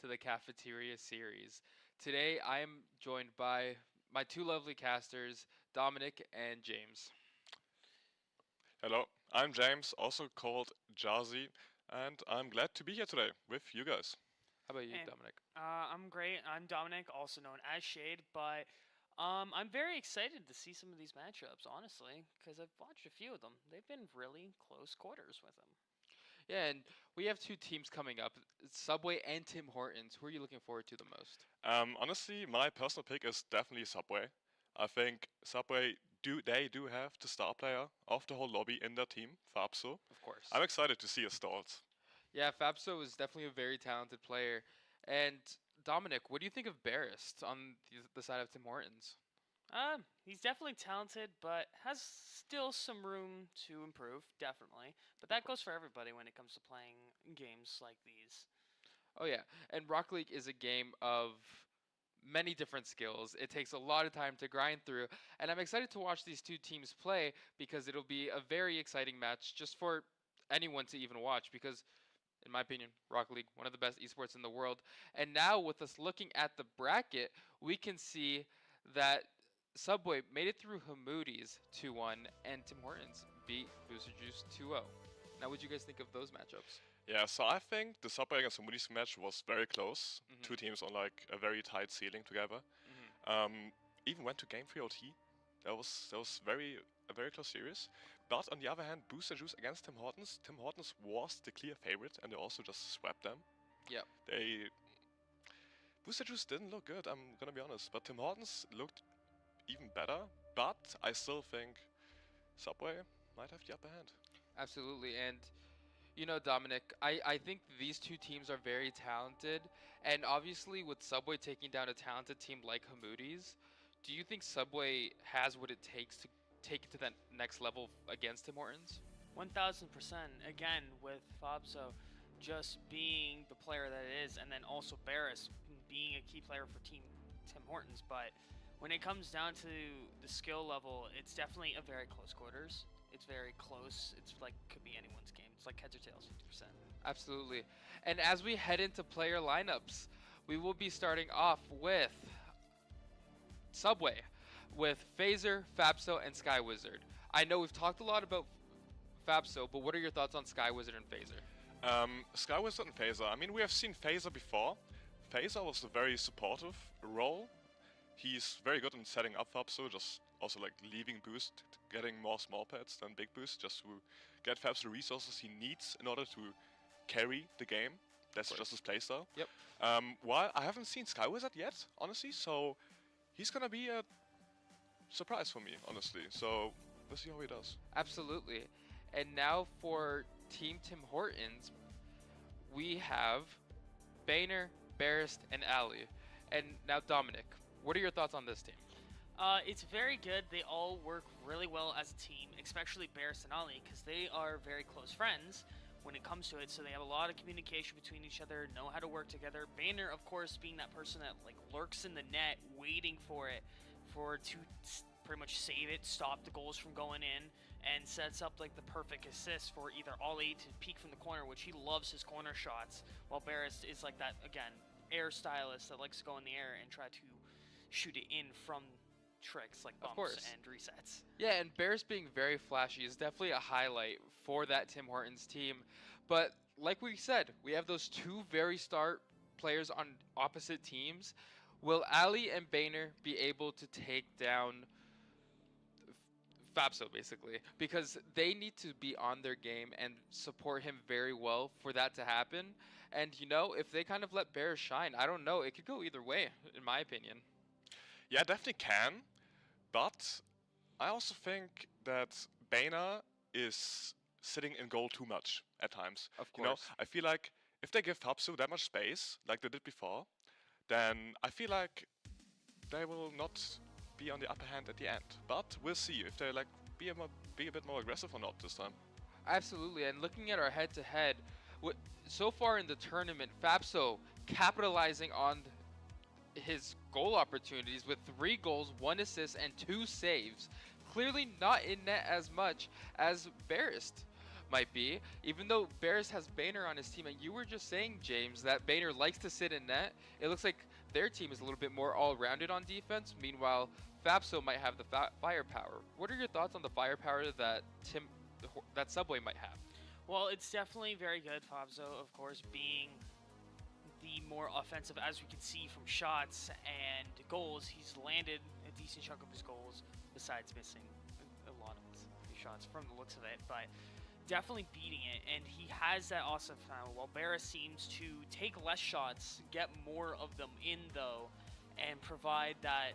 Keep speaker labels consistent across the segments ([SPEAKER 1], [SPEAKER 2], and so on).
[SPEAKER 1] to the Cafeteria series. Today I am joined by my two lovely casters, Dominic and James.
[SPEAKER 2] Hello, I'm James, also called Jazzy, and I'm glad to be here today with you guys.
[SPEAKER 1] How about you,
[SPEAKER 3] And
[SPEAKER 1] Dominic?
[SPEAKER 3] I'm great. I'm Dominic, also known as Shade, but I'm very excited to see some of these matchups, honestly, because I've watched a few of them. They've been really close quarters with them.
[SPEAKER 1] Yeah, and we have two teams coming up, Subway and Tim Hortons. Who are you looking forward to the most?
[SPEAKER 2] Honestly, my personal pick is definitely Subway. I think Subway do have the star player of the whole lobby in their team, Fabso.
[SPEAKER 1] Of course.
[SPEAKER 2] I'm excited to see his stalls.
[SPEAKER 1] Yeah, Fabso is definitely a very talented player. And Dominic, what do you think of Barrist on the side of Tim Hortons?
[SPEAKER 3] He's definitely talented, but has still some room to improve, definitely. But that goes for everybody when it comes to playing games like these.
[SPEAKER 1] Oh yeah, and Rock League is a game of many different skills. It takes a lot of time to grind through, and I'm excited to watch these two teams play because it'll be a very exciting match just for anyone to even watch because in my opinion, Rock League, one of the best esports in the world. And now with us looking at the bracket, we can see that Subway made it through Hamoody's 2-1 and Tim Hortons beat Booster Juice 2-0. Now, what do you guys think of those matchups?
[SPEAKER 2] Yeah, so I think the Subway against the Moody's match was very close.
[SPEAKER 1] Mhm.
[SPEAKER 2] Two teams on like a very tight ceiling together.
[SPEAKER 1] Mhm.
[SPEAKER 2] Even went to game 3 OT. That was a very close series. But on the other hand, Booster Juice against Tim Hortons. Tim Hortons was the clear favorite, and they also just swept them.
[SPEAKER 1] Yep.
[SPEAKER 2] They Booster Juice didn't look good. I'm gonna be honest, but Tim Hortons looked even better. But I still think Subway might have the upper hand.
[SPEAKER 1] Absolutely. And Dominic, I think these two teams are very talented. And obviously, with Subway taking down a talented team like Hamoody's, do you think Subway has what it takes to take it to that next level against Tim Hortons?
[SPEAKER 3] 1000%. Again, with Fabso just being the player that it is, and then also Barris being a key player for Team Tim Hortons. But when it comes down to the skill level, it's definitely a very close quarters. It's very close. It's like could be anyone's game. It's like heads or tails, 50%.
[SPEAKER 1] Absolutely. And as we head into player lineups, we will be starting off with Subway, with Phaser, Fabso, and Sky Wizard. I know we've talked a lot about Fabso, but what are your thoughts on Sky Wizard and Phaser?
[SPEAKER 2] Sky Wizard and Phaser. I mean, we have seen Phaser before. Phaser was a very supportive role. He's very good in setting up Fabso, just also like leaving boost, getting more small pads than big boost, just to get Fabs the resources he needs in order to carry the game. That's just his playstyle.
[SPEAKER 1] Yep.
[SPEAKER 2] While I haven't seen Sky Wizard yet, honestly, so he's gonna be a surprise for me, honestly. So we'll see how he does.
[SPEAKER 1] Absolutely. And now for Team Tim Hortons, we have Boehner, Barrist, and Ali. And now Dominic, what are your thoughts on this team?
[SPEAKER 3] It's very good. They all work really well as a team, especially Barris and Ali, because they are very close friends when it comes to it. So they have a lot of communication between each other, know how to work together. Banner, of course, being that person that like lurks in the net, waiting for it, pretty much save it, stop the goals from going in, and sets up like the perfect assist for either Ali to peek from the corner, which he loves his corner shots, while Barris is like that again air stylist that likes to go in the air and try to shoot it in from tricks like bumps and resets.
[SPEAKER 1] Yeah, and Bears being very flashy is definitely a highlight for that Tim Hortons team. But like we said, we have those two very star players on opposite teams. Will Ali and Boehner be able to take down Fabso, basically? Because they need to be on their game and support him very well for that to happen. And, if they kind of let Bears shine, I don't know. It could go either way, in my opinion.
[SPEAKER 2] Yeah, definitely can. But I also think that Bana is sitting in goal too much at times.
[SPEAKER 1] Of course.
[SPEAKER 2] I feel like if they give Fabso that much space, like they did before, then I feel like they will not be on the upper hand at the end. But we'll see if they like be a bit more aggressive or not this time.
[SPEAKER 1] Absolutely. And looking at our head-to-head, so far in the tournament, Fabso capitalizing on his goal opportunities with 3 goals, 1 assist, and 2 saves. Clearly not in net as much as Barrist. might be. Even though Bears has Boehner on his team, and you were just saying, James, that Boehner likes to sit in net, it looks like their team is a little bit more all-rounded on defense. Meanwhile, Fabso might have the firepower. What are your thoughts on the firepower that that Subway might have?
[SPEAKER 3] Well, it's definitely very good. Fabzo, of course, being the more offensive, as we can see from shots and goals, he's landed a decent chunk of his goals, besides missing a lot of his shots from the looks of it, but definitely beating it, and he has that awesome time, while Barra seems to take less shots, get more of them in, though, and provide that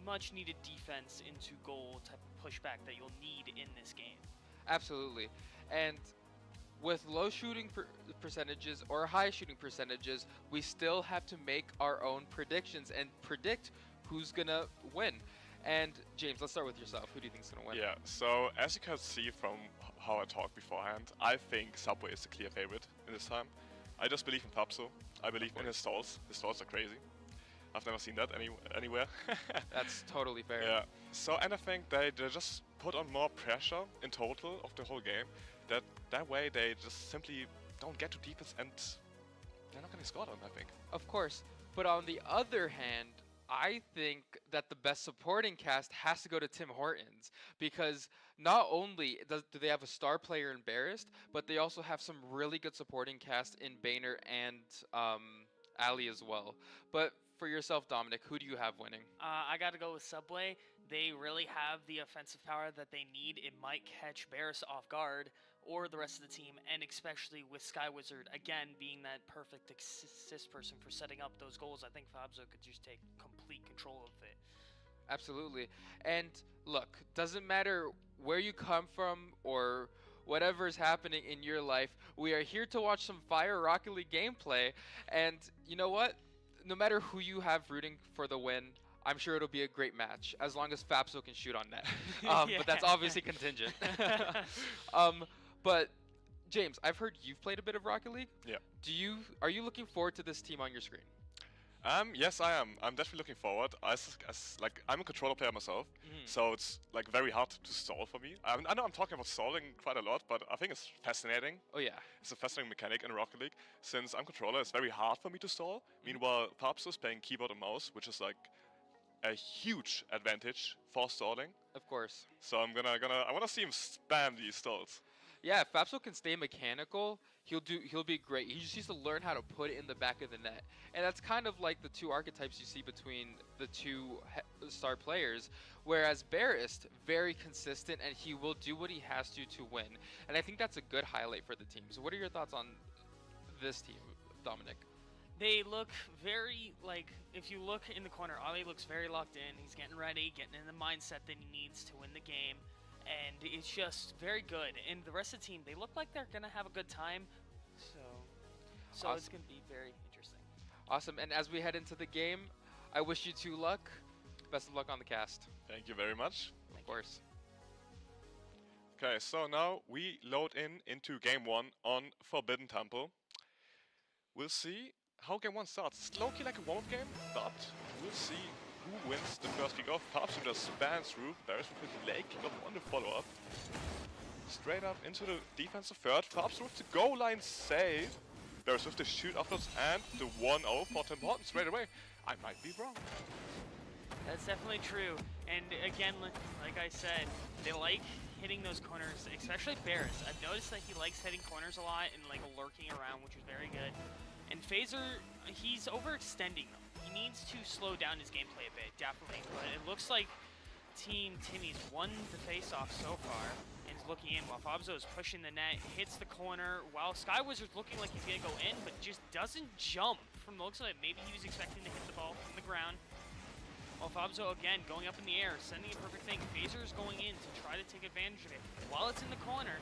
[SPEAKER 3] much-needed defense into goal type of pushback that you'll need in this game.
[SPEAKER 1] Absolutely. And with low shooting percentages or high shooting percentages, we still have to make our own predictions and predict who's going to win. And James, let's start with yourself. Who do you think is going to win?
[SPEAKER 2] Yeah, so as you can see from how I talked beforehand, I think Subway is the clear favorite in this time. I just believe in Fabso. I believe in his stalls. His stalls are crazy. I've never seen that anywhere.
[SPEAKER 1] That's totally fair.
[SPEAKER 2] Yeah. So, and I think they just put on more pressure in total of the whole game. That way they just simply don't get to defense and they're not getting scored on, I think.
[SPEAKER 1] Of course. But on the other hand, I think that the best supporting cast has to go to Tim Hortons, because not only do they have a star player in Barrist, but they also have some really good supporting cast in Boehner and Ali as well. But for yourself, Dominic, who do you have winning?
[SPEAKER 3] I got to go with Subway. They really have the offensive power that they need. It might catch Barris off guard, or the rest of the team, and especially with Sky Wizard, again, being that perfect assist person for setting up those goals. I think Fabzo could just take complete control of it.
[SPEAKER 1] Absolutely. And look, doesn't matter where you come from or whatever is happening in your life, we are here to watch some Fire Rocket League gameplay. And you know what? No matter who you have rooting for the win, I'm sure it'll be a great match, as long as Fabso can shoot on net. But that's obviously contingent. But James, I've heard you've played a bit of Rocket League.
[SPEAKER 2] Yeah.
[SPEAKER 1] Are you looking forward to this team on your screen?
[SPEAKER 2] Yes, I am. I'm definitely looking forward. Like, I'm a controller player myself, so it's like very hard to stall for me. I know I'm talking about stalling quite a lot, but I think it's fascinating.
[SPEAKER 1] Oh yeah.
[SPEAKER 2] It's a fascinating mechanic in Rocket League. Since I'm controller, it's very hard for me to stall. Meanwhile, Fabso is playing keyboard and mouse, which is like a huge advantage for stalling.
[SPEAKER 1] Of course.
[SPEAKER 2] So I want to see him spam these stalls.
[SPEAKER 1] Yeah, if Fabso can stay mechanical, he'll be great. He just needs to learn how to put it in the back of the net. And that's kind of like the two archetypes you see between the two star players. Whereas Barrist, very consistent, and he will do what he has to win. And I think that's a good highlight for the team. So what are your thoughts on this team, Dominic?
[SPEAKER 3] They look very, like, if you look in the corner, Ali looks very locked in. He's getting ready, getting in the mindset that he needs to win the game. And it's just very good. And the rest of the team, they look like they're going to have a good time. So
[SPEAKER 1] Awesome.
[SPEAKER 3] It's going to be very interesting.
[SPEAKER 1] Awesome. And as we head into the game, I wish you two luck. Best of luck on the cast.
[SPEAKER 2] Thank you very much.
[SPEAKER 1] Of course.
[SPEAKER 2] Okay, so now we load into game 1 on Forbidden Temple. We'll see how game 1 starts. It's low-key like a warm-up game, but we'll see who wins the first kickoff. Fabso just spans through. Barris with the late kickoff on the follow-up. Straight up into the defensive third. Fabso with the goal line save. Barris with the shoot afterwards, and the 1-0 for Tim Hortons straight away. I might be wrong.
[SPEAKER 3] That's definitely true. And again, like I said, they like hitting those corners, especially Barris. I've noticed that he likes hitting corners a lot and like lurking around, which is very good. And Phaser, he's overextending them. He needs to slow down his gameplay a bit, definitely. But it looks like Team Timmy's won the face-off so far and is looking in while Fabzo is pushing the net, hits the corner, while Sky Wizard's looking like he's going to go in, but just doesn't jump from the looks of it. Maybe he was expecting to hit the ball from the ground. While Fabzo, again, going up in the air, sending a perfect thing. Phaser is going in to try to take advantage of it while it's in the corner.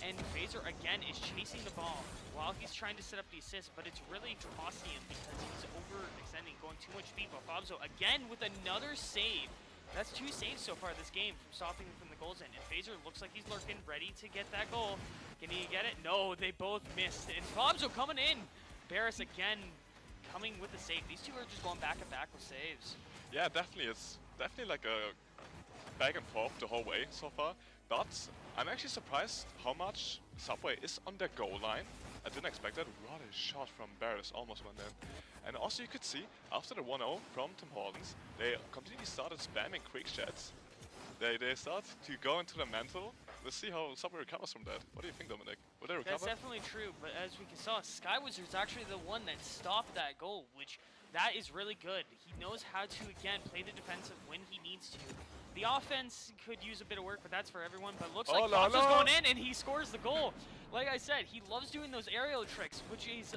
[SPEAKER 3] And Phaser, again, is chasing the ball while he's trying to set up the assist, but it's really costing him because he's overextending, going too much speed. While Fabzo, again, with another save. That's 2 saves so far this game from stopping him from the goals in. And Phaser looks like he's lurking, ready to get that goal. Can he get it? No, they both missed. And Fabzo coming in. Barris, again, coming with the save. These two are just going back and back with saves.
[SPEAKER 2] Yeah, definitely. It's definitely like a back and forth the whole way so far. But I'm actually surprised how much Subway is on their goal line. I didn't expect that. What a shot from Barris, almost went in. And also you could see, after the 1-0 from Tim Hortons, they completely started spamming quick shots. They start to go into the mental. Let's see how Subway recovers from that. What do you think, Dominic? Will they recover?
[SPEAKER 3] That's definitely true, but as we saw, Skywizard's actually the one that stopped that goal, which that is really good. He knows how to, again, play the defensive when he needs to. The offense could use a bit of work, but that's for everyone. But looks like Fox's going in, and he scores the goal. Like I said, he loves doing those aerial tricks, which is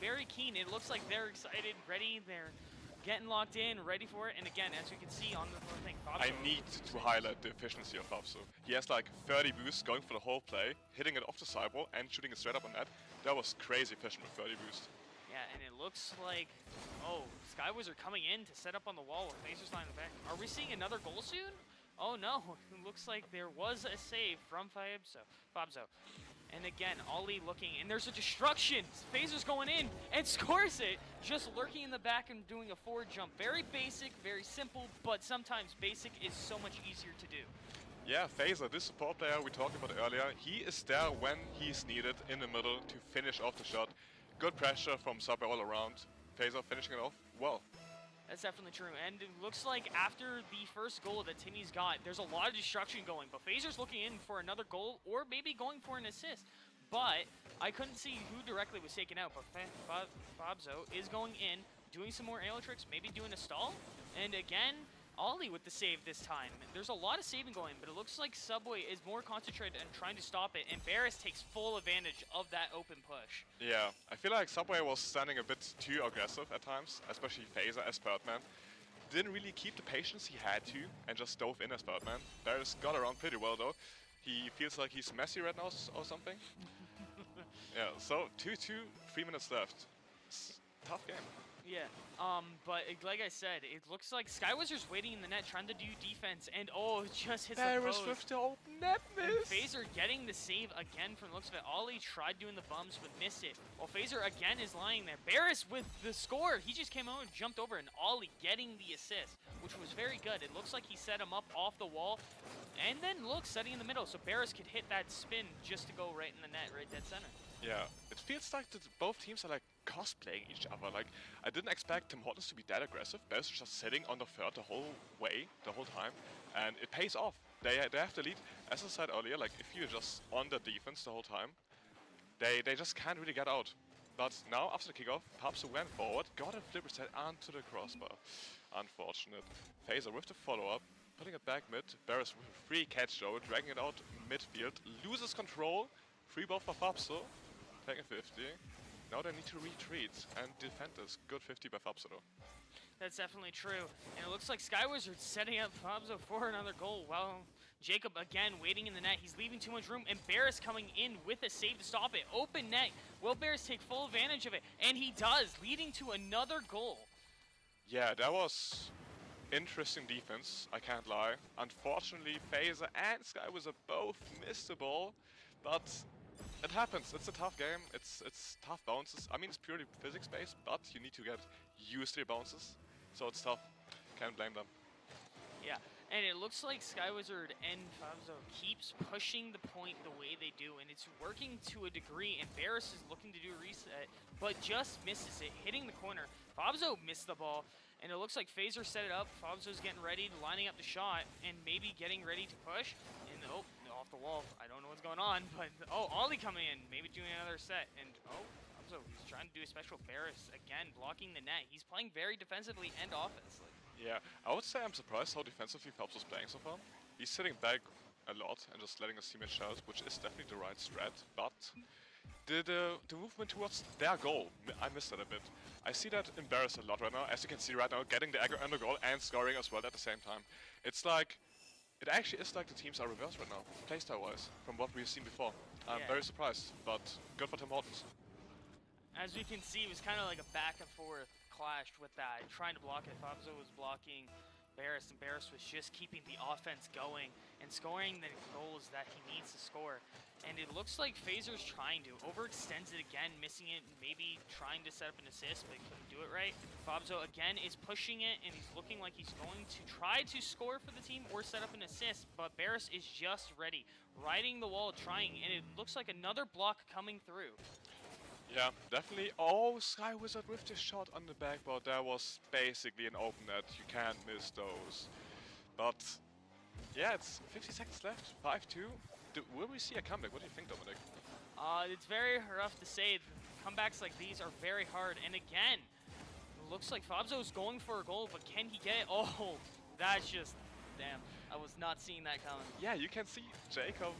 [SPEAKER 3] very keen. It looks like they're excited, ready. They're getting locked in, ready for it. And again, as we can see on the thing, Fabso,
[SPEAKER 2] I need to highlight the efficiency of Fabso. He has like 30 boosts going for the whole play, hitting it off the sidewall and shooting it straight up on net. That was crazy efficient with 30 boost.
[SPEAKER 3] Yeah, and it looks like, oh, Skywizard coming in to set up on the wall with Phasers lying in the back. Are we seeing another goal soon? Oh no, it looks like there was a save from Fabso. And again, Ollie looking, and there's a destruction. Phasers going in and scores it, just lurking in the back and doing a forward jump. Very basic, very simple, but sometimes basic is so much easier to do.
[SPEAKER 2] Yeah, Phaser, this support player we talked about earlier, he is there when he's needed in the middle to finish off the shot. Good pressure from Subway all around. Phaser finishing it off well.
[SPEAKER 3] That's definitely true, and it looks like after the first goal that Timmy's got, there's a lot of destruction going, but Phaser's looking in for another goal, or maybe going for an assist. But I couldn't see who directly was taken out, but Fabso is going in, doing some more aerial tricks, maybe doing a stall, and again, Ollie with the save this time. There's a lot of saving going, but it looks like Subway is more concentrated and trying to stop it, and Barris takes full advantage of that open push.
[SPEAKER 2] Yeah, I feel like Subway was standing a bit too aggressive at times, especially Phaser as Birdman. Didn't really keep the patience he had to, and just dove in as Birdman. Barris got around pretty well though. He feels like he's messy right now or something. Yeah, so 2-2, 3 minutes left. It's a tough game.
[SPEAKER 3] Yeah, but like I said, it looks like Skywizard's waiting in the net, trying to do defense, and oh, it just hits the post.
[SPEAKER 2] with the open net miss.
[SPEAKER 3] Phaser getting the save again from the looks of it. Ollie tried doing the bumps, but missed it. Well, Phaser again is lying there. Barris with the score. He just came out and jumped over, and Ollie getting the assist, which was very good. It looks like he set him up off the wall, and then look, setting in the middle, so Barris could hit that spin just to go right in the net, right dead center.
[SPEAKER 2] Yeah, it feels like that both teams are like cosplaying each other. Like, I didn't expect Tim Hortons to be that aggressive. Barris is just sitting on the third the whole way, the whole time, and it pays off. They have the lead. As I said earlier, like if you're just on the defense the whole time, they just can't really get out. But now after the kickoff, Papsu went forward, got a flip reset onto the crossbar. Unfortunate. Phaser with the follow-up, putting it back mid. Barris with a free catch though, dragging it out midfield, loses control. Free ball for Fabso, taking 50. Now they need to retreat and defend this. Good 50 by Fabso though.
[SPEAKER 3] That's definitely true. And it looks like Skywizard's setting up Fabso for another goal. Well, Jacob again waiting in the net. He's leaving too much room, and Barris coming in with a save to stop it. Open net. Will Barris take full advantage of it? And he does, leading to another goal.
[SPEAKER 2] Yeah, that was interesting defense, I can't lie. Unfortunately, Phaser and Skywizard both missed the ball, but it happens. It's a tough game. It's tough bounces. I mean, it's purely physics-based, but you need to get used to your bounces, so it's tough. Can't blame them.
[SPEAKER 3] Yeah, and it looks like Skywizard and Fabso keeps pushing the point the way they do, and it's working to a degree, and Barris is looking to do a reset, but just misses it, hitting the corner. Fabso missed the ball, and it looks like Phaser set it up. Fabso's getting ready, lining up the shot, and maybe getting ready to push, and oh, off the wall. I don't know what's going on, but oh, Ollie coming in, maybe doing another set, and oh, Fabso, he's trying to do a special. Barris, again, blocking the net. He's playing very defensively and offensively.
[SPEAKER 2] Yeah, I would say I'm surprised how defensively Fabso's playing so far. He's sitting back a lot and just letting his teammates shout, which is definitely the right strat, but the movement towards their goal, I missed that a bit. I see that in Barris a lot right now, as you can see right now, getting the aggro under goal and scoring as well at the same time. It's like, it actually is like the teams are reversed right now, playstyle-wise, from what we've seen before. I'm very surprised, but good for Tim Hortons.
[SPEAKER 3] As we can see, it was kind of like a back and forth clash with that, trying to block it. Fabso was blocking Barris, and Barris was just keeping the offense going and scoring the goals that he needs to score. And it looks like Phaser's trying to. Overextends it again, missing it, maybe trying to set up an assist, but couldn't do it right. Fabzo again is pushing it, and he's looking like he's going to try to score for the team or set up an assist, but Barris is just ready, riding the wall, trying, and it looks like another block coming through.
[SPEAKER 2] Yeah, definitely. Oh, Sky Wizard with the shot on the backboard. That was basically an open net. You can't miss those. But yeah, it's 50 seconds left. 5-2. Will we see a comeback? What do you think, Dominic?
[SPEAKER 3] It's very rough to say. Comebacks like these are very hard. And again, it looks like Fabzo's going for a goal, but can he get it? Oh, that's just, damn. I was not seeing that coming.
[SPEAKER 2] Yeah, you can see Jacob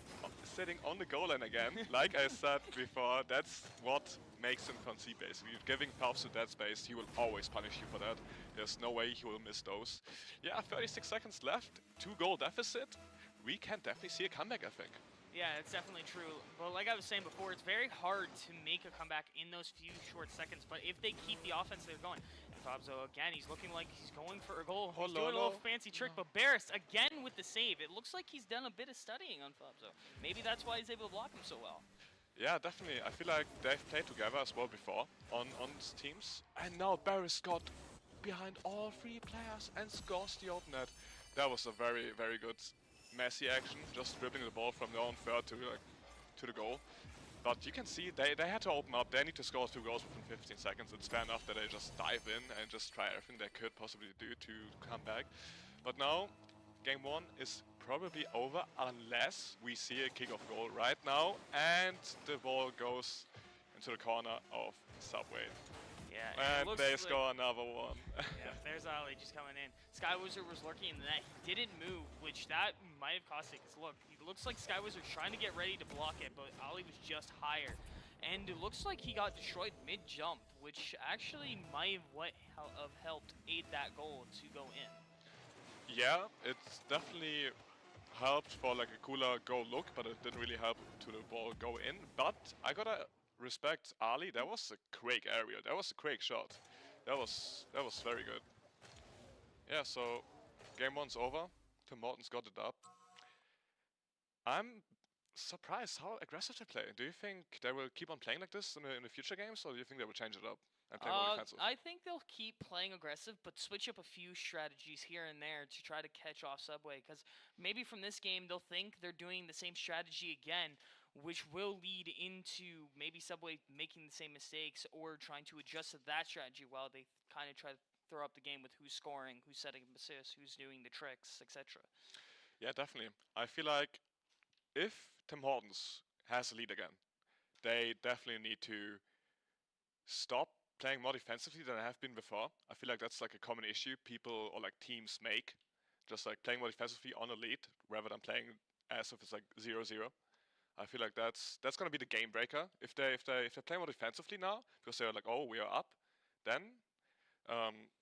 [SPEAKER 2] sitting on the goal line again. Like I said before, that's what makes him concede basically. Giving Fabzo that space, he will always punish you for that. There's no way he will miss those. Yeah, 36 seconds left, 2-goal deficit. We can definitely see a comeback, I think.
[SPEAKER 3] Yeah, it's definitely true. But like I was saying before, it's very hard to make a comeback in those few short seconds. But if they keep the offense they're going, and Fabzo again, he's looking like he's going for a goal. He's doing a little fancy trick, but Barris again with the save. It looks like he's done a bit of studying on Fabzo. Maybe that's why he's able to block him so well.
[SPEAKER 2] Yeah, definitely. I feel like they've played together as well before on teams. And now Barris got behind all 3 players and scores the open net. That was a very, very good messy action, just dribbling the ball from their own third to the goal. But you can see they had to open up. They need to score 2 goals within 15 seconds. It's fair enough that they just dive in and just try everything they could possibly do to come back. But now, game 1 is probably over unless we see a kickoff goal right now and the ball goes into the corner of Subway.
[SPEAKER 3] Yeah,
[SPEAKER 2] and they score another one.
[SPEAKER 3] Yeah, there's Ali just coming in. Sky Wizard was lurking in the net. He didn't move, which that might have cost it. Because look, it looks like Sky Wizard's trying to get ready to block it, but Ali was just higher. And it looks like he got destroyed mid-jump, which actually might have helped aid that goal to go in.
[SPEAKER 2] Yeah, it's definitely helped for like a cooler goal look, but it didn't really help to the ball go in. But I gotta respect Ali. That was a Quake area. That was a Quake shot. That was very good. Yeah, so game 1's over. Tim Hortons got it up. I'm surprised how aggressive they play. Do you think they will keep on playing like this in the future games, or do you think they will change it up and play more defensive?
[SPEAKER 3] I think they'll keep playing aggressive, but switch up a few strategies here and there to try to catch off Subway. Because maybe from this game, they'll think they're doing the same strategy again, which will lead into maybe Subway making the same mistakes or trying to adjust to that strategy while they kind of try to throw up the game with who's scoring, who's setting up assists, who's doing the tricks, etc.
[SPEAKER 2] Yeah, definitely. I feel like if Tim Hortons has a lead again, they definitely need to stop playing more defensively than I have been before. I feel like that's like a common issue people or like teams make, just like playing more defensively on a lead rather than playing as if it's like 0-0. I feel like that's gonna be the game breaker if they play more defensively now because they're like, oh, we are up, then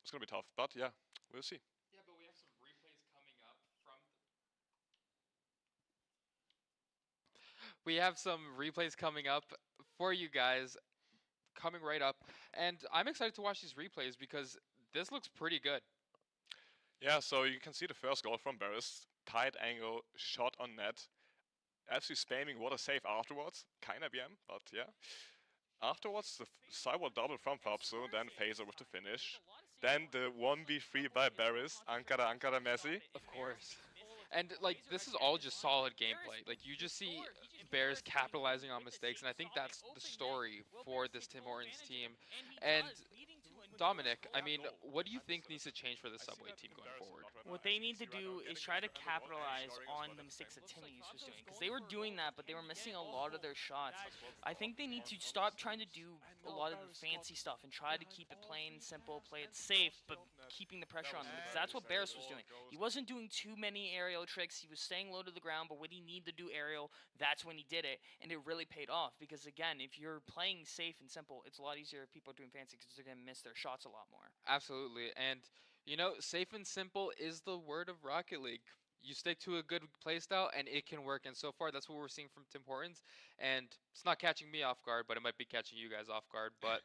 [SPEAKER 2] it's gonna be tough. But yeah, we'll see.
[SPEAKER 1] Yeah, but we have some replays coming up from. We have some replays coming up for you guys, coming right up, and I'm excited to watch these replays because this looks pretty good.
[SPEAKER 2] Yeah, so you can see the first goal from Barris, tight angle shot on net. Absolutely spamming what a save afterwards, kinda BM, but yeah. Afterwards, the sidewall double from Fabzo, then Phaser with the finish. Then the 1v3 by Barris, Ankara Messi.
[SPEAKER 1] Of course. And like this is all just solid gameplay. Like you just see Bears capitalizing on mistakes, and I think that's the story for this Tim Hortons team. And Dominic, I mean, what do you think needs to change for the Subway team going forward?
[SPEAKER 3] What they need to do is try to capitalize on the mistakes that Timmy's was doing. Because they were doing that, but they were missing a lot of their shots. I think they need to stop trying to do a lot of the fancy stuff and try to keep it plain, simple, play it safe, but keeping the pressure on them. Because that's what Barris was doing. He wasn't doing too many aerial tricks. He was staying low to the ground, but when he needed to do aerial, that's when he did it. And it really paid off. Because again, if you're playing safe and simple, it's a lot easier if people are doing fancy because they're going to miss their shots a lot more.
[SPEAKER 1] Absolutely. And, you know, safe and simple is the word of Rocket League. You stick to a good playstyle and it can work. And so far, that's what we're seeing from Tim Hortons. And it's not catching me off guard, but it might be catching you guys off guard. But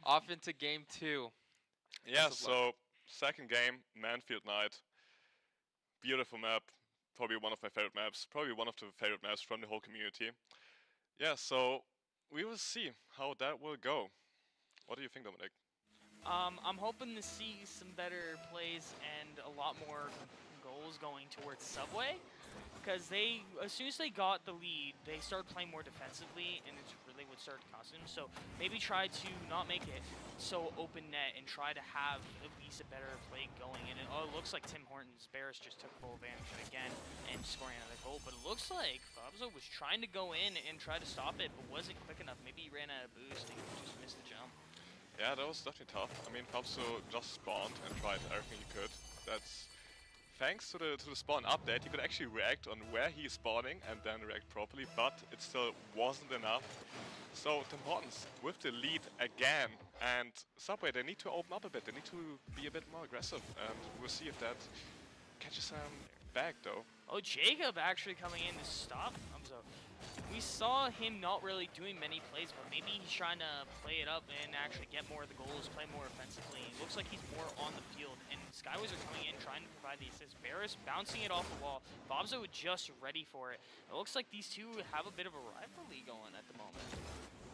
[SPEAKER 1] off into game 2.
[SPEAKER 2] Yeah, so Second game, Manfield Night. Beautiful map. Probably one of my favorite maps. Probably one of the favorite maps from the whole community. Yeah, so we will see how that will go. What do you think, Dominic?
[SPEAKER 3] I'm hoping to see some better plays and a lot more goals going towards Subway. Because as soon as they got the lead, they started playing more defensively, and it's really what started costing them. So maybe try to not make it so open net and try to have at least a better play going. And it looks like Tim Hortons Barris just took full advantage of it again and scoring another goal. But it looks like Fabzo was trying to go in and try to stop it, but wasn't quick enough. Maybe he ran out of boost and just missed the jump.
[SPEAKER 2] Yeah, that was definitely tough. I mean, Fabso just spawned and tried everything he could. That's thanks to the spawn update, he could actually react on where he's spawning and then react properly, but it still wasn't enough. So Tim Hortons with the lead again, and Subway, they need to open up a bit, they need to be a bit more aggressive, and we'll see if that catches them back though.
[SPEAKER 3] Oh, Jacob actually coming in to stop Hamza. We saw him not really doing many plays, but maybe he's trying to play it up and actually get more of the goals, play more offensively. It looks like he's more on the field, and Skywars are coming in trying to provide the assist. Barris bouncing it off the wall. Bobzo just ready for it. It looks like these two have a bit of a rivalry going at the moment.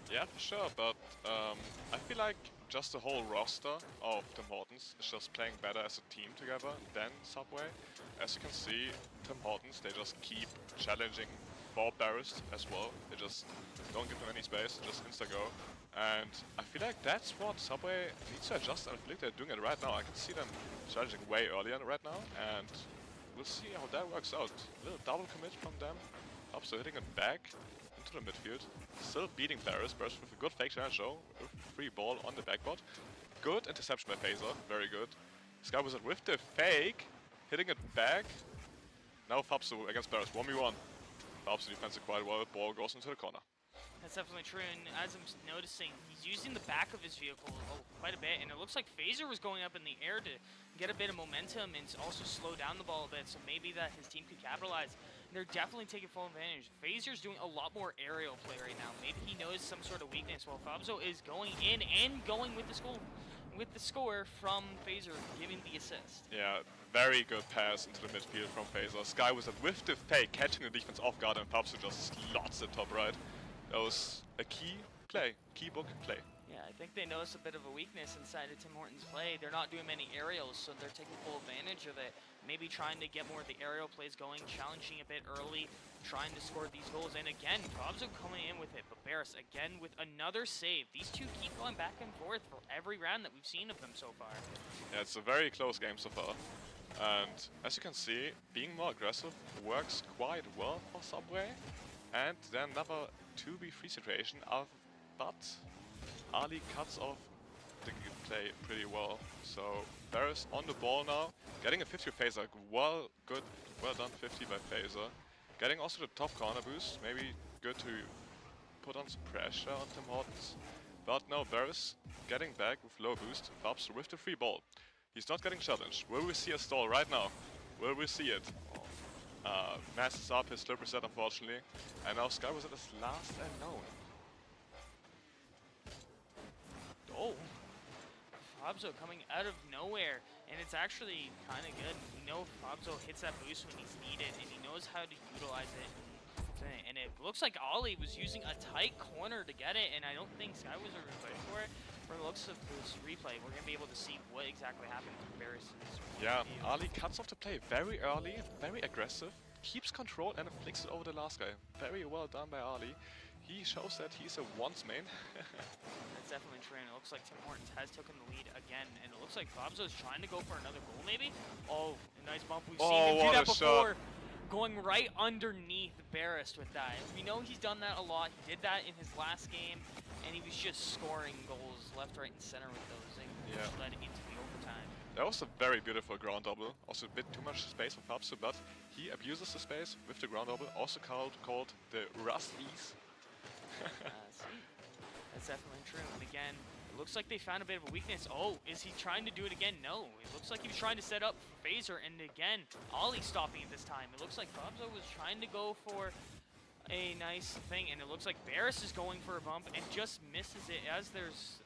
[SPEAKER 2] Yeah, for sure, but I feel like just the whole roster of Tim Hortons is just playing better as a team together than Subway. As you can see, Tim Hortons, they just keep challenging for Barris as well. They just don't give them any space, just insta-go. And I feel like that's what Subway needs to adjust, and I feel like they're doing it right now. I can see them challenging way earlier right now, and we'll see how that works out. A little double commit from them. So hitting it back into the midfield. Still beating Barris. Barris with a good fake challenge show. Free ball on the backboard. Good interception by Phaser. Very good. Sky Wizard with the fake. Hitting it back. Now Fabsu against Barris. 1v1. Fabsu defends it quite well. Ball goes into the corner.
[SPEAKER 3] That's definitely true, and as I'm noticing, he's using the back of his vehicle quite a bit, and it looks like Phaser was going up in the air to get a bit of momentum and also slow down the ball a bit, so maybe that his team could capitalize. They're definitely taking full advantage. Phaser's doing a lot more aerial play right now. Maybe he knows some sort of weakness, while Fabzo is going in and going with the score from Phaser, giving the assist.
[SPEAKER 2] Yeah, very good pass into the midfield from Phaser. Sky Wizard with the fake, catching the defense off guard, and Fabzo just slots it top right. That was a key play, key book play.
[SPEAKER 3] Yeah, I think they noticed a bit of a weakness inside of Tim Hortons' play. They're not doing many aerials, so they're taking full advantage of it. Maybe trying to get more of the aerial plays going, challenging a bit early, trying to score these goals. And again, Fabzo coming in with it, but Barris again with another save. These two keep going back and forth for every round that we've seen of them so far.
[SPEAKER 2] Yeah, it's a very close game so far. And as you can see, being more aggressive works quite well for Subway. And then another 2v3 situation, but Ali cuts off the play pretty well. So Barris on the ball now, getting a 50 Phaser. Well done 50 by Phaser. Getting also the top corner boost, maybe good to put on some pressure on Tim Hortons. But now Barris getting back with low boost, Fabs with the free ball. He's not getting challenged. Will we see a stall right now? Will we see it? Messes up his slipper set, unfortunately, and now Sky was at his last and known.
[SPEAKER 3] Oh, Fabzo coming out of nowhere, and it's actually kind of good. We know Fabzo hits that boost when he's needed, and he knows how to utilize it. And it looks like Ollie was using a tight corner to get it, and I don't think Sky was ready for it. From the looks of this replay, we're going to be able to see what exactly happened to Barris.
[SPEAKER 2] Yeah, Ali cuts off the play very early, very aggressive, keeps control and flicks it over the last guy. Very well done by Ali. He shows that he's a once main.
[SPEAKER 3] That's definitely true, and it looks like Tim Hortons has taken the lead again, and it looks like Fabzo's trying to go for another goal maybe? Oh, a nice bump. We've seen him do that before. Shot. Going right underneath Barris with that. We know he's done that a lot. He did that in his last game, and he was just scoring goals left, right, and center with those, and led into the overtime.
[SPEAKER 2] That was a very beautiful ground double. Also a bit too much space for Fabso, but he abuses the space with the ground double, also called the Rusties.
[SPEAKER 3] See, that's definitely true. And again, it looks like they found a bit of a weakness. Oh, is he trying to do it again? No. It looks like he was trying to set up Phaser, and again, Ollie stopping it this time. It looks like Fabzo was trying to go for a nice thing, and it looks like Barris is going for a bump and just misses it as there's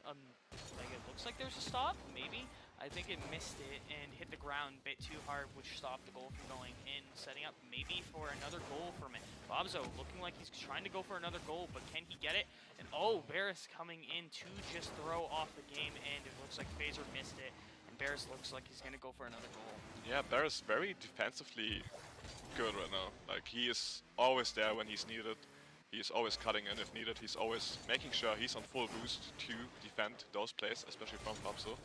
[SPEAKER 3] like it looks like there's a stop, maybe. I think it missed it and hit the ground a bit too hard, which stopped the goal from going in, setting up maybe for another goal from it. Fabzo looking like he's trying to go for another goal, but can he get it? And oh, Barris coming in to just throw off the game, and it looks like Phaser missed it. And Barris looks like he's going to go for another goal.
[SPEAKER 2] Yeah, Barris very defensively good right now. Like, he is always there when he's needed. He's always cutting in if needed. He's always making sure he's on full boost to defend those plays, especially from Fabzo.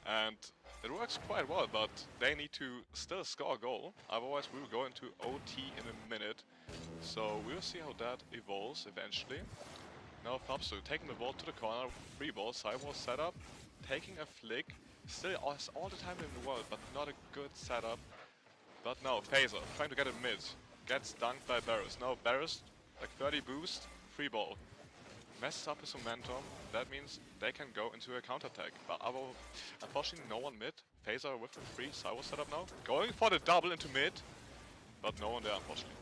[SPEAKER 2] And it works quite well, but they need to still score a goal. Otherwise, we will go into OT in a minute. So we will see how that evolves eventually. Now Fabzo taking the ball to the corner, free ball, sidewall setup, taking a flick. Still has all the time in the world, but not a good setup. But now Phaser trying to get a mid. Gets dunked by Barris. Now Barris, like 30 boost, free ball. Messes up his momentum. That means they can go into a counterattack. But unfortunately no one mid. Phaser with the free sidewall setup now. Going for the double into mid. But no one there unfortunately.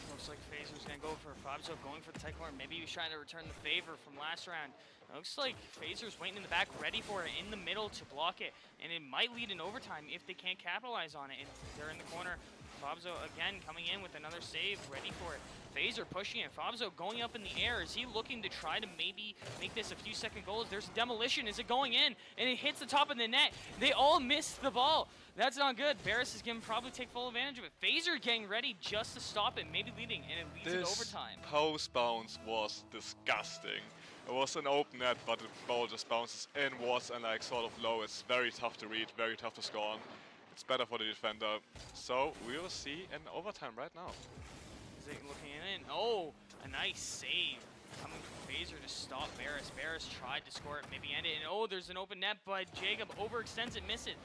[SPEAKER 3] Looks like Phaser's going to go for Fabzo, going for the tech corner. Maybe he was trying to return the favor from last round. It looks like Phaser's waiting in the back, ready for it in the middle to block it. And it might lead in overtime if they can't capitalize on it. And they're in the corner. Fabzo again coming in with another save, ready for it. Phaser pushing it. Fabzo going up in the air. Is he looking to try to maybe make this a few second goals? There's a demolition. Is it going in? And it hits the top of the net. They all missed the ball. That's not good. Barris is going to probably take full advantage of it. Phaser getting ready just to stop it, maybe leading, and it leads in overtime.
[SPEAKER 2] This post bounce was disgusting. It was an open net, but the ball just bounces inwards and like sort of low. It's very tough to read, very tough to score on. It's better for the defender. So we will see in overtime right now.
[SPEAKER 3] Is it looking in? Oh, a nice save coming from Phaser to stop Barris. Barris tried to score it, maybe end it. And oh, there's an open net, but Jacob overextends it, miss it.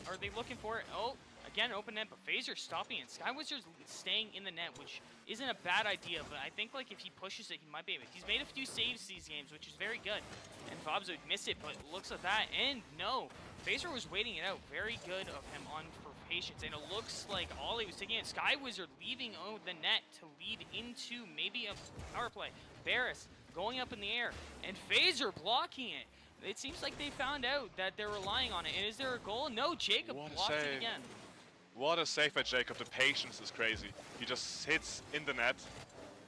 [SPEAKER 3] Are they looking for it? Oh, again, open net, but Phaser stopping it. Sky Wizard's staying in the net, which isn't a bad idea, but I think like if he pushes it, he might be able to. He's made a few saves these games, which is very good. And Fabzo missed it, but looks at that, and no. Phaser was waiting it out. Very good of him on for patience, and it looks like Ollie was taking it. Sky Wizard leaving the net to lead into maybe a power play. Barris going up in the air, and Phaser blocking it. It seems like they found out that they're relying on it. And is there a goal? No, Jacob blocked it again.
[SPEAKER 2] What a save by Jacob. The patience is crazy. He just hits in the net,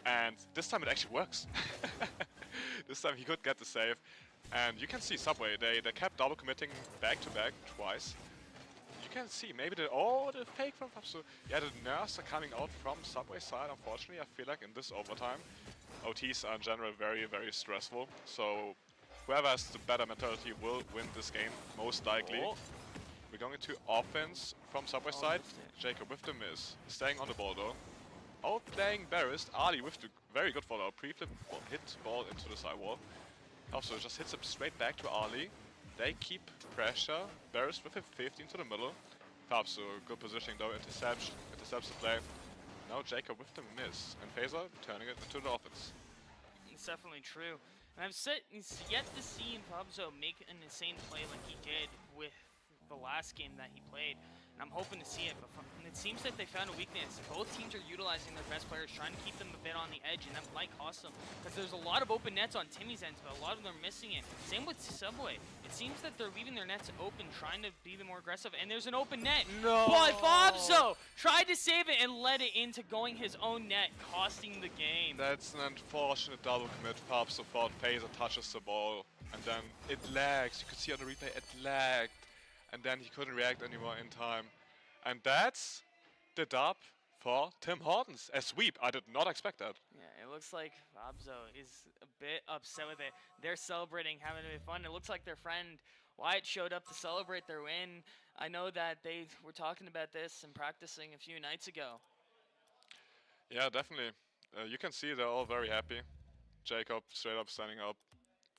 [SPEAKER 2] and this time it actually works. This time he could get the save. And you can see Subway, they kept double committing back to back twice. You can see maybe the fake from Fabzo. Yeah, the nerfs are coming out from Subway side, unfortunately. I feel like in this overtime, OTs are in general very, very stressful. So whoever has the better mentality will win this game, most likely.
[SPEAKER 3] Oh.
[SPEAKER 2] We're going into offense from Subway side. Jacob with the miss, staying on the ball though. Outplaying Barris, Ali with the very good follow-up, pre-flip hit ball into the sidewall. Also just hits him straight back to Ali. They keep pressure. Barris with a 15 to the middle. Fabzo, good positioning though, intercepts the play. Now Jacob with the miss, and Phaser turning it into the offense.
[SPEAKER 3] It's definitely true. And I've yet to see Fabzo make an insane play like he did with the last game that he played. And I'm hoping to see it, but it seems that they found a weakness. Both teams are utilizing their best players, trying to keep them a bit on the edge, and that might cost them. Because there's a lot of open nets on Timmy's ends, but a lot of them are missing it. Same with Subway. It seems that they're leaving their nets open, trying to be more aggressive, and there's an open net.
[SPEAKER 2] No!
[SPEAKER 3] But Fabzo tried to save it and led it into going his own net, costing the game.
[SPEAKER 2] That's an unfortunate double commit. Fabzo thought Phaser touches the ball, and then it lags. You could see on the replay, it lagged. And then he couldn't react anymore in time. And that's the dub for Tim Hortons. A sweep. I did not expect that.
[SPEAKER 3] Yeah, it looks like Fabzo is a bit upset with it. They're celebrating, having a bit of fun. It looks like their friend Wyatt showed up to celebrate their win. I know that they were talking about this and practicing a few nights ago.
[SPEAKER 2] Yeah, definitely. You can see they're all very happy. Jacob straight up standing up.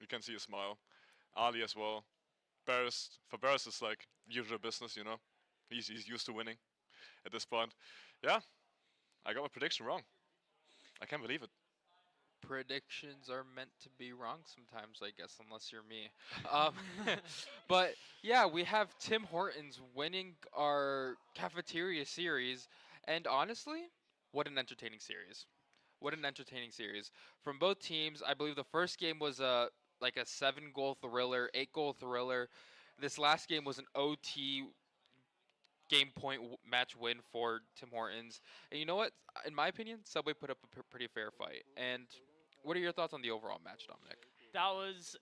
[SPEAKER 2] You can see a smile. Ali as well. For Barris is like usual business, you know. He's used to winning at this point. Yeah, I got my prediction wrong. I can't believe it.
[SPEAKER 1] Predictions are meant to be wrong sometimes, I guess, unless you're me. But yeah, we have Tim Hortons winning our cafeteria series, and honestly, What an entertaining series. What an entertaining series. From both teams, I believe the first game was a like a 7-goal thriller, 8-goal thriller. This last game was an OT game point match win for Tim Hortons. And you know what? In my opinion, Subway put up a pretty fair fight. And what are your thoughts on the overall match, Dominic?
[SPEAKER 3] That was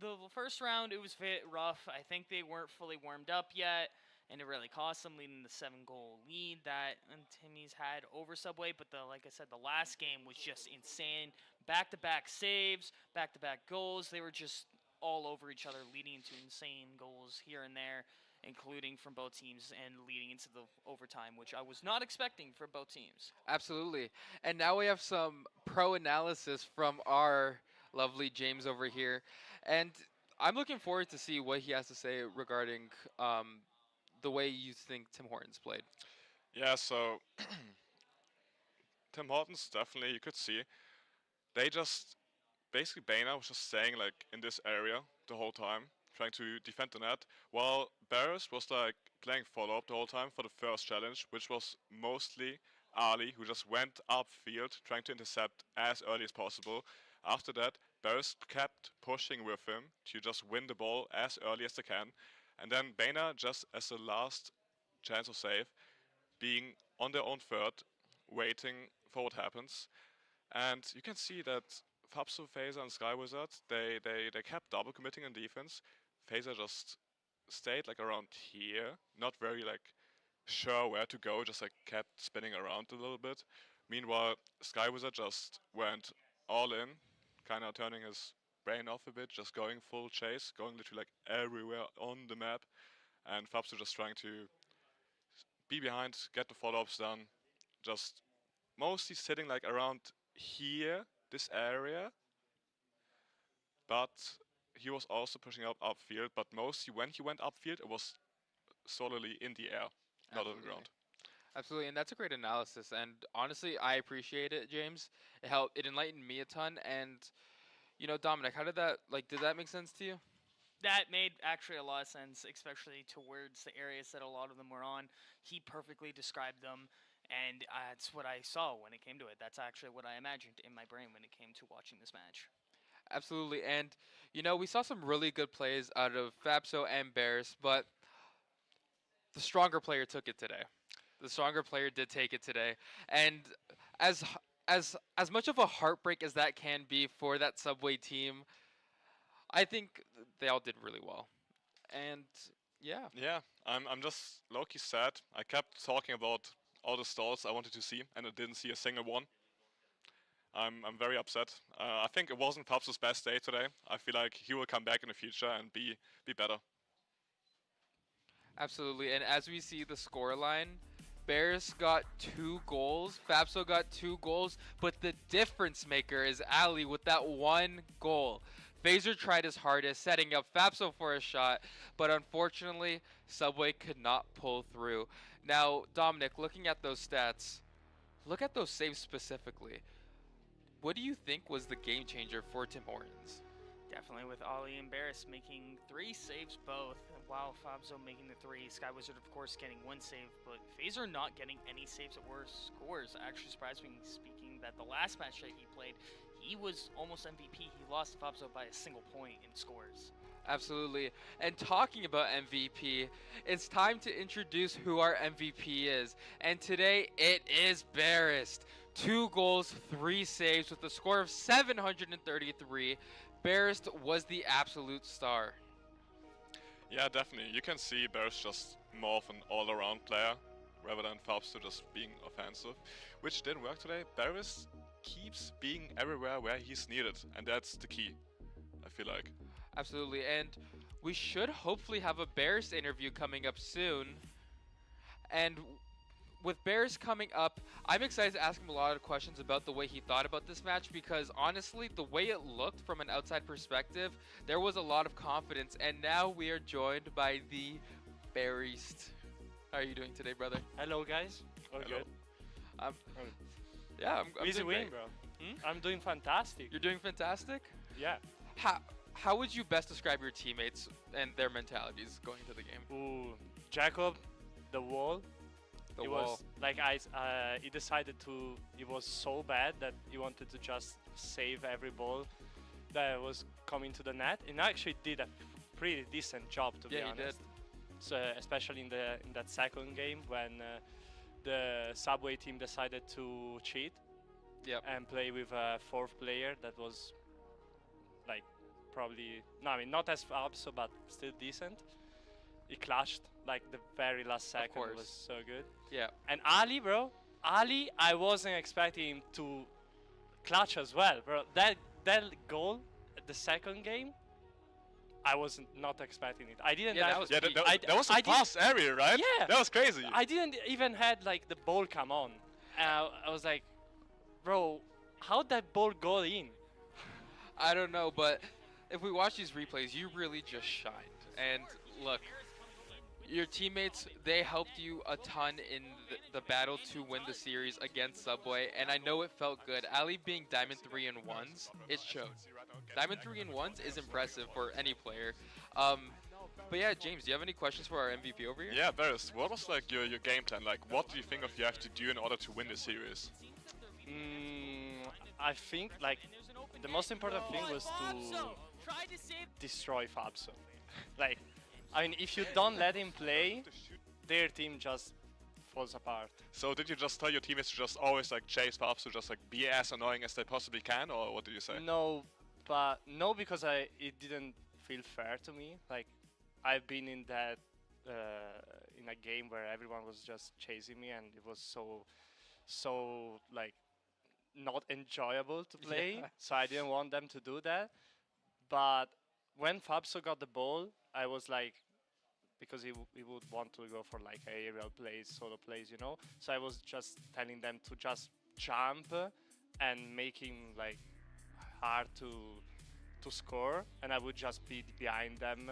[SPEAKER 3] the first round. It was a bit rough. I think they weren't fully warmed up yet, and it really cost them, leading the 7-goal lead that Timmy's had over Subway. But like I said, the last game was just insane. Back-to-back saves, back-to-back goals. They were just all over each other, leading into insane goals here and there, including from both teams, and leading into the overtime, which I was not expecting for both teams.
[SPEAKER 1] Absolutely. And now we have some pro analysis from our lovely James over here. And I'm looking forward to see what he has to say regarding the way you think Tim Hortons played.
[SPEAKER 2] Yeah, so Tim Hortons definitely, you could see, they just basically Baina was just staying like in this area the whole time, trying to defend the net, while Barris was like playing follow up the whole time for the first challenge, which was mostly Ali, who just went upfield trying to intercept as early as possible. After that, Barris kept pushing with him to just win the ball as early as they can, and then Baina just as the last chance of save, being on their own third, waiting for what happens. And you can see that Fabso, Phaser, and Sky Wizard, they kept double committing on defense. Phaser just stayed like around here, not very like sure where to go, just like kept spinning around a little bit. Meanwhile, Sky Wizard just went all in, kind of turning his brain off a bit, just going full chase, going literally like everywhere on the map. And Fabso just trying to be behind, get the follow-ups done, just mostly sitting like around here, this area, but he was also pushing up upfield, but mostly when he went upfield, it was solely in the air, not on the ground.
[SPEAKER 1] Absolutely, and that's a great analysis. And honestly, I appreciate it, James. It enlightened me a ton. And Dominic, how did that did that make sense to you?
[SPEAKER 3] That made actually a lot of sense, especially towards the areas that a lot of them were on. He perfectly described them, and that's what I saw when it came to it. That's actually what I imagined in my brain when it came to watching this match.
[SPEAKER 1] Absolutely, and we saw some really good plays out of Fabso and Barris, but the stronger player took it today. The stronger player did take it today, and as as much of a heartbreak as that can be for that Subway team, I think they all did really well. And yeah,
[SPEAKER 2] Yeah, I'm just low-key sad. I kept talking about all the stalls I wanted to see, and I didn't see a single one. I'm very upset. I think it wasn't Pabsto's best day today. I feel like he will come back in the future and be better.
[SPEAKER 1] absolutely. And as we see the score line, Bears got 2 goals, Fabso got 2 goals, but the difference maker is Ali with that 1 goal. Phaser tried his hardest, setting up Fabso for a shot, but unfortunately, Subway could not pull through. Now, Dominic, looking at those stats, look at those saves specifically. What do you think was the game changer for Tim Hortons?
[SPEAKER 3] Definitely with Ali and Barris making 3 saves both, while Fabso making the 3. Sky Wizard, of course, getting 1 save, but Phaser not getting any saves at worse scores. Actually surprised me, speaking that the last match that he played, he was almost MVP. He lost to Fabso by a single point in scores.
[SPEAKER 1] Absolutely. And talking about MVP, it's time to introduce who our MVP is. And today it is Barris. 2 goals, 3 saves with a score of 733. Barris was the absolute star.
[SPEAKER 2] Yeah, definitely. You can see Barris just more of an all-around player rather than Fabsto just being offensive, which didn't work today. Barris keeps being everywhere where he's needed, and that's the key, I feel like.
[SPEAKER 1] Absolutely. And we should hopefully have a Barris interview coming up soon. And with Barris coming up, I'm excited to ask him a lot of questions about the way he thought about this match, because honestly, the way it looked from an outside perspective, there was a lot of confidence. And now we are joined by the Barrist. How are you doing today, brother?
[SPEAKER 4] Hello, guys. All
[SPEAKER 2] Hello.
[SPEAKER 4] good.
[SPEAKER 1] I'm, yeah, I'm
[SPEAKER 4] Easy
[SPEAKER 1] doing
[SPEAKER 4] win,
[SPEAKER 1] great.
[SPEAKER 4] bro.
[SPEAKER 1] Hmm?
[SPEAKER 4] I'm doing fantastic.
[SPEAKER 1] You're doing fantastic.
[SPEAKER 4] Yeah.
[SPEAKER 1] How would you best describe your teammates and their mentalities going into the game?
[SPEAKER 4] Ooh, Jacob, the wall.
[SPEAKER 1] The
[SPEAKER 4] It
[SPEAKER 1] wall.
[SPEAKER 4] was like he decided to. It was so bad that he wanted to just save every ball that was coming to the net, and actually did a pretty decent job, to be
[SPEAKER 1] Yeah, he
[SPEAKER 4] honest.
[SPEAKER 1] did.
[SPEAKER 4] So especially in that second game when the Subway team decided to cheat
[SPEAKER 1] Yep.
[SPEAKER 4] and play with a fourth player that was like probably no, I mean not as Fabso but still decent. He clashed like the very last second.
[SPEAKER 1] course.
[SPEAKER 4] Was so good.
[SPEAKER 1] Yeah.
[SPEAKER 4] And Ali, bro, Ali, I wasn't expecting him to clutch as well, bro. That goal at the second game, I wasn't not expecting it. I didn't.
[SPEAKER 1] Yeah, that
[SPEAKER 4] have-
[SPEAKER 1] was
[SPEAKER 2] Yeah,
[SPEAKER 1] peak.
[SPEAKER 2] that was a
[SPEAKER 4] I did-
[SPEAKER 2] fast area, right?
[SPEAKER 4] Yeah.
[SPEAKER 2] That was crazy.
[SPEAKER 4] I didn't even had like the ball come on. I was like, bro, how'd that ball go in?
[SPEAKER 1] I don't know, but if we watch these replays, you really just shined. And look, your teammates, they helped you a ton in the battle to win the series against Subway, and I know it felt good. Ali being Diamond 3 and 1s, it showed. Diamond 3 and 1s is impressive for any player. But yeah, James, do you have any questions for our MVP over here?
[SPEAKER 2] Yeah, Varys, what was like your game plan? Like, what do you think of you have to do in order to win the series?
[SPEAKER 4] I think like the most important thing was to destroy Fabso. Like, I mean, if you don't let him play, their team just falls apart.
[SPEAKER 2] So did you just tell your teammates to just always like chase Fabs to just like be as annoying as they possibly can, or what did you say?
[SPEAKER 4] No, because it didn't feel fair to me. Like, I've been in that in a game where everyone was just chasing me, and it was so like not enjoyable to play.
[SPEAKER 1] Yeah.
[SPEAKER 4] So I didn't want them to do that. But when Fabso got the ball, I was like, because he would want to go for like aerial plays, solo plays, you know. So I was just telling them to just jump and making like hard to score, and I would just be behind them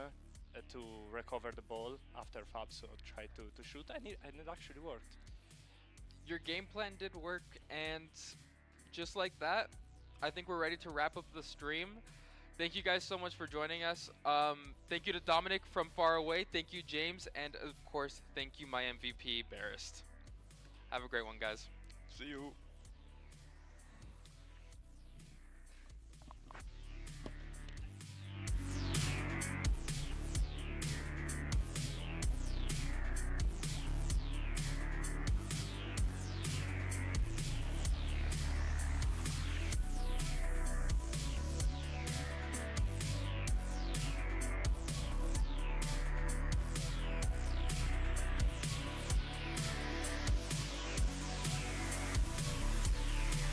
[SPEAKER 4] to recover the ball after Fabso tried to shoot, and it actually worked.
[SPEAKER 1] Your game plan did work, and just like that, I think we're ready to wrap up the stream. Thank you guys so much for joining us. Thank you to Dominic from far away. Thank you, James. And of course, thank you, my MVP, Barrist. Have a great one, guys.
[SPEAKER 2] See you.